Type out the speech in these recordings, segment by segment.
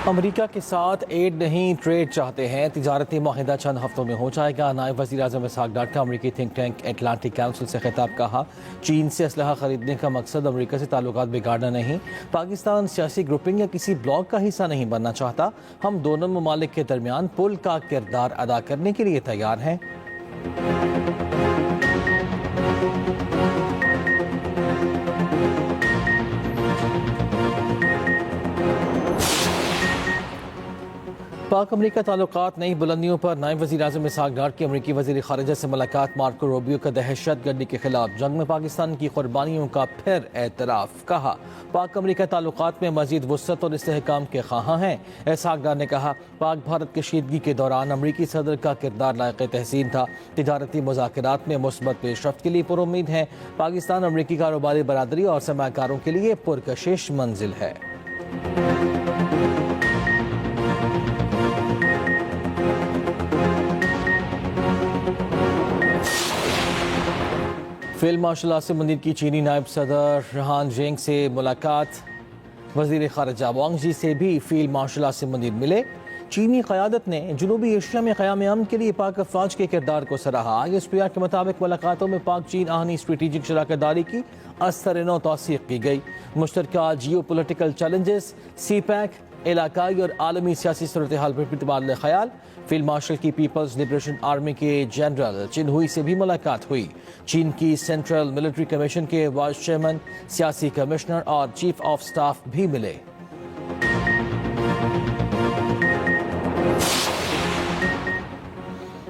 अमरीका के साथ एड नहीं ट्रेड चाहते हैं। तिजारती माहिदा चंद हफ्तों में हो जाएगा। नायब वज़ीर आज़म इसहाक डार का अमरीकी थिंक टैंक एटलांटिक काउंसिल से खिताब। कहा, चीन से असलहा खरीदने का मकसद अमरीका से ताल्लुकात बिगाड़ना नहीं। पाकिस्तान सियासी ग्रुपिंग या किसी ब्लॉक का हिस्सा नहीं बनना चाहता। हम दोनों ममालिक के दरमियान पुल का किरदार अदा करने के लिए तैयार हैं। पाक अमरीका ताल्लुकात नई बुलंदियों पर। नायब वज़ीर आज़म इसहाक डार की अमरीकी वज़ीर ख़ारिजा से मुलाकात। मार्को रूबियो का दहशत गर्दी के खिलाफ जंग में पाकिस्तान की कुर्बानियों का फिर एतराफ़। कहा, पाक अमरीका ताल्लुकात में मज़ीद वुसअत और इस्तेहकाम के ख़्वाहां हैं। इसहाक डार ने कहा, पाक भारत कशीदगी के दौरान अमरीकी सदर का किरदार लायक तहसीन था। तिजारती मुज़ाकरात में मुस्बत पेशरफ्त के लिए पुरुम्मीद है। पाकिस्तान अमरीकी कारोबारी बरादरी और सरमाकारों के लिए पुरकशिश मंजिल है। फील्ड मार्शल आसिम मुनीर की चीनी नायब सदर हान जेंग से मुलाकात। वज़ीर ख़ारिजा वांग जी से भी फील्ड मार्शल आसिम मुनीर मिले। चीनी क़यादत ने जनूबी एशिया में क़याम अमन के लिए पाक अफ़वाज के किरदार को सराहा। ISPR के मुताबिक मुलाकातों में पाक चीन आहनी स्ट्रेटेजिक शराकतदारी की अस्तर नौ तौसीक़ की गई। मुश्तरका जियो पोलिटिकल चैलेंजेस, CPEC, इलाकाई और आलमी सियासी सूरत हाल पर भी तबादला ख्याल। फील्ड मार्शल की पीपल्स लिबरेशन आर्मी के जनरल चिन्हुई से भी मुलाकात हुई। चीन की सेंट्रल मिलिट्री कमीशन के वाइस चेयरमैन, सियासी कमिश्नर और चीफ ऑफ स्टाफ भी मिले।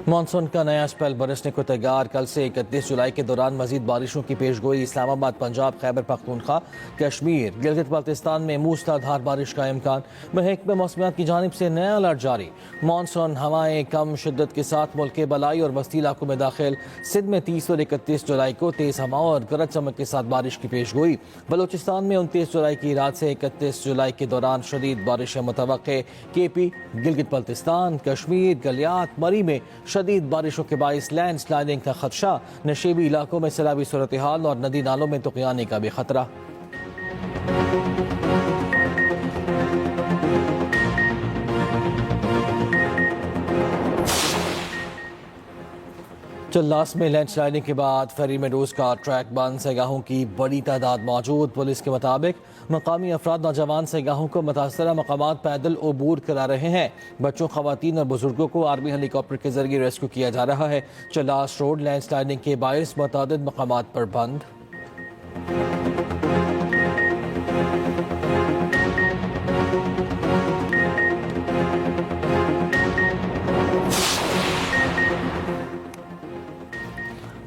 मानसून का नया स्पेल बरसने को तैयार। कल से 31 जुलाई के दौरान मजीद बारिशों की पेशगोई। इस्लामाबाद, पंजाब, खैबर पख्तूनख्वा, कश्मीर, गिलगित बल्तिस्तान में मूसलाधार बारिश का इम्कान। महकमा मौसमियात की जानिब से नया अलर्ट जारी। मानसून हवाएं कम शिद्दत के साथ मुल्क के बलाई और वस्ती इलाकों में दाखिल। सिंध में 30 और 31 जुलाई को तेज़ हवाओं और गरज चमक के साथ बारिश की पेशगोई। बलोचिस्तान में 29 जुलाई की रात से 31 जुलाई के दौरान शदीद बारिशें मुतवक्के। KP, गिलगित बल्तिस्तान, कश्मीर, गलियात, मरी में शदीद बारिशों के बाइस लैंड स्लाइडिंग का खदशा। नशेबी इलाकों में सैलाबी सूरत हाल और नदी नालों में तुग़यानी का भी खतरा। चल्लास में लैंड स्लाइडिंग के बाद फेरी मेडोज का ट्रैक बंद। सयाहों की बड़ी तादाद मौजूद। पुलिस के मुताबिक मकामी अफराद नौजवान सयाहों को मुतासरा मकामात पैदल अबूर करा रहे हैं। बच्चों, खवातीन और बुजुर्गों को आर्मी हेलीकॉप्टर के जरिए रेस्क्यू किया जा रहा है। चल्लास रोड लैंड स्लाइडिंग के बायस मुतादिद मकामात पर बंद।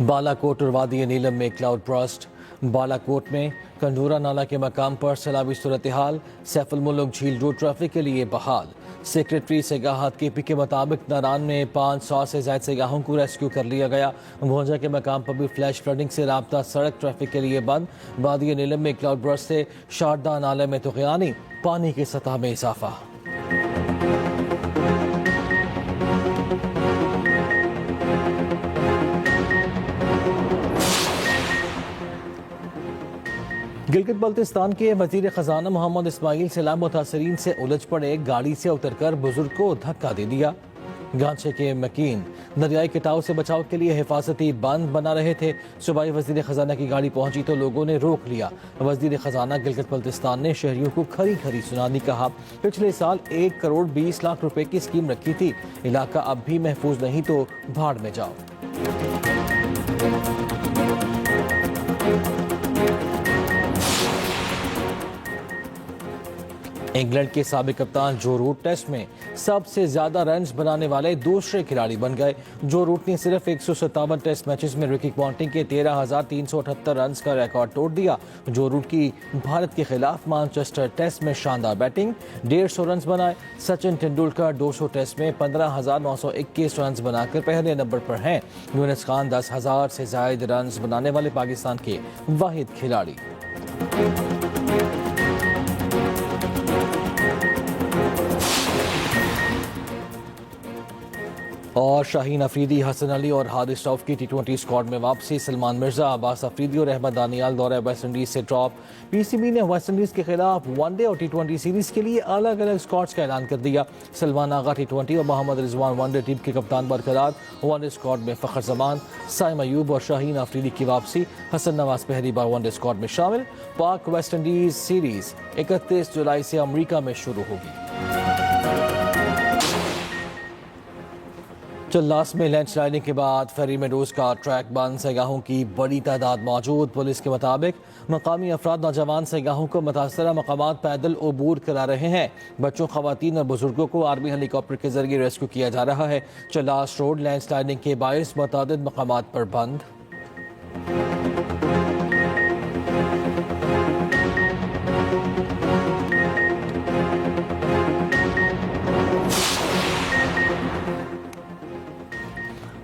बालाकोट और वादी नीलम में क्लाउड बर्स्ट। बालाकोट में कंडूरा नाला के मकाम पर सैलाबी सूरत हाल। सैफुल मुल्क झील रोड ट्रैफिक के लिए बहाल। सेक्रेटरी सयाहत KP के मुताबिक नारान में 500 से ज्यादा सयाहों को रेस्क्यू कर लिया गया। भोंजा के मकाम पर भी फ्लैश फ्लडिंग से राब्ता सड़क ट्रैफिक के लिए बंद। वादी नीलम में क्लाउड बर्स्ट से शारदा नाले में तुग़यानी। पानी की सतह में इजाफा। गिलगित बल्तिस्तान के वजीर खजाना मोहम्मद इस्माइल सैलाब मुतासरीन से उलझ पड़े। गाड़ी से उतरकर बुजुर्ग को धक्का दे दिया। गांचे के मकीन दरियाई कटाव से बचाव के लिए हिफाजती बंद बना रहे थे। सूबाई वजीर खजाना की गाड़ी पहुंची तो लोगों ने रोक लिया। वजीर खजाना गिलगित बल्तिस्तान ने शहरियों को खरी खरी सुनानी। कहा, पिछले साल 1 करोड़ 20 लाख रुपए की स्कीम रखी थी। इलाका अब भी महफूज नहीं तो भाड़ में जाओ। इंग्लैंड के साबिक कप्तान जो रूट टेस्ट में सबसे ज्यादा रन्स बनाने वाले दूसरे खिलाड़ी बन गए। जो रूट ने सिर्फ 157 टेस्ट मैचेस में रिकी पॉन्टिंग के 13,378 रन्स का रिकॉर्ड तोड़ दिया। जो रूट की भारत के खिलाफ मैनचेस्टर टेस्ट में शानदार बैटिंग, 150 रन्स बनाए। सचिन तेंदुलकर 200 टेस्ट में 15,921 रन्स बनाकर पहले नंबर पर हैं। यूनुस खान 10,000 से ज्यादा रन्स बनाने वाले पाकिस्तान के वाहिद खिलाड़ी। और शाहीन अफरीदी, हसन अली और हारिस रऊफ की टी20 स्क्वाड में वापसी। सलमान मिर्जा, अब्बास अफरीदी और अहमद दानियाल दौरे वेस्ट इंडीज से ड्रॉप। पीसीबी ने वेस्ट इंडीज के खिलाफ वनडे और टी20 सीरीज के लिए अलग अलग स्क्वाड्स का ऐलान कर दिया। सलमान आगा टी20 और मोहम्मद रिजवान वनडे टीम के कप्तान बरकरार। वनडे स्क्वाड में फ़खर जमान, साइम अयूब और शाहीन अफरीदी की वापसी। हसन नवाज पहली बार वनडे स्क्वाड में शामिल। पाक वेस्ट इंडीज सीरीज 31 जुलाई से अमरीका में शुरू होगी। चल्लास में लैंडस्लाइडिंग के बाद फेरी मेडोज का ट्रैक बंद, सयाहों की बड़ी तादाद मौजूद। पुलिस के मुताबिक मकामी अफराद नौजवान सयाहों को मुतासरा मकामात पैदल अबूर करा रहे हैं। बच्चों, खवातीन और बुजुर्गों को आर्मी हेलीकॉप्टर के जरिए रेस्क्यू किया जा रहा है। चल्लास रोड लैंडस्लाइडिंग के बायस मुतादिद मकामात पर बंद।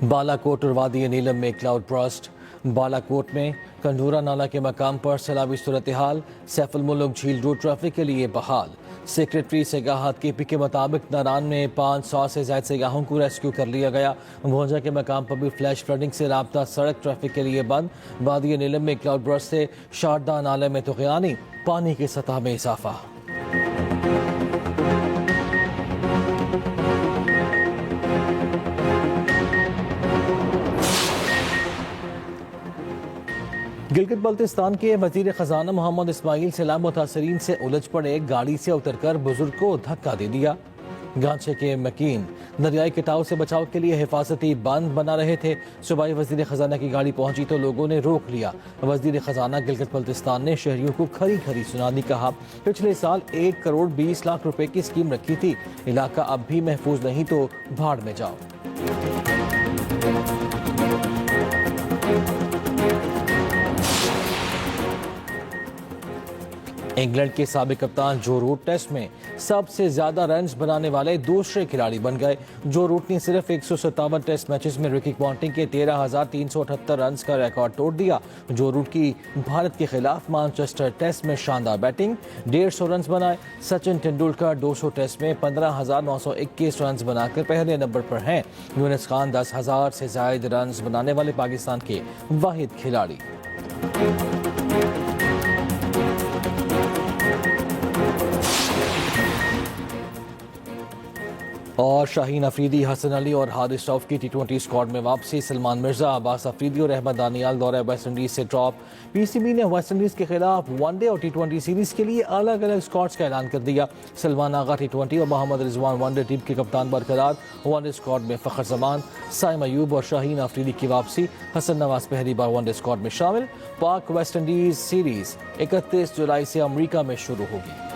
बालाकोट और वादी नीलम में क्लाउड बर्स्ट। बालाकोट में कंडूरा नाला के मकाम पर सैलाबी सूरत हाल। सैफुल मुल्क झील रोड ट्रैफिक के लिए बहाल। सेक्रेटरी सयाहत के पी के मुताबिक नारान में 500 से ज्यादा सयाहों को रेस्क्यू कर लिया गया। भोंजा के मकाम पर भी फ्लैश फ्लडिंग से राब्ता सड़क ट्रैफिक के लिए बंद। वादी नीलम में क्लाउड बर्स्ट से शारदा नाले में तुग़यानी, पानी की सतह में इजाफा। गिलगित बल्तिस्तान के वजीर खजाना मोहम्मद इस्माइल सैलाब मुतासरीन से उलझ पड़े, गाड़ी से उतरकर बुजुर्ग को धक्का दे दिया। गांचे के मकीन दरियाई कटाव से बचाव के लिए हिफाजती बांध बना रहे थे। सूबाई वजीर खजाना की गाड़ी पहुंची तो लोगों ने रोक लिया। वजीर खजाना गिलगित बल्तिस्तान ने शहरियों को खरी खरी सुना दी। कहा, पिछले साल 1 करोड़ 20 लाख रुपए की स्कीम रखी थी। इलाका अब भी महफूज नहीं तो भाड़ में जाओ। इंग्लैंड के साबिक कप्तान जो रूट टेस्ट में सबसे ज्यादा रन्स बनाने वाले दूसरे खिलाड़ी बन गए। जो रूट ने सिर्फ 157 टेस्ट मैचेस में रिकी पॉन्टिंग के 13,378 रन्स का रिकॉर्ड तोड़ दिया। जो रूट की भारत के खिलाफ मैनचेस्टर टेस्ट में शानदार बैटिंग, 150 रन्स बनाए। सचिन तेंदुलकर 200 टेस्ट में 15,921 रन्स बनाकर पहले नंबर पर हैं। यूनुस खान 10,000 से ज्यादा रन्स बनाने वाले पाकिस्तान के वाहिद खिलाड़ी। और शाहीन अफरीदी, हसन अली और हारिस रऊफ की टी20 स्क्वाड में वापसी। सलमान मिर्जा, अब्बास अफरीदी और अहमद दानियाल दौरे वेस्ट इंडीज से ड्रॉप। पीसीबी ने वेस्ट इंडीज के खिलाफ वनडे और टी20 सीरीज के लिए अलग अलग स्क्वाड्स का ऐलान कर दिया। सलमान आगा टी20 और मोहम्मद रिजवान वनडे टीम के कप्तान बरकरार। वनडे स्क्वाड में फ़खर जमान, साइम अयूब और शाहीन अफरीदी की वापसी। हसन नवाज पहली बार वनडे स्क्वाड में शामिल। पाक वेस्ट इंडीज सीरीज 31 जुलाई से अमरीका में शुरू होगी।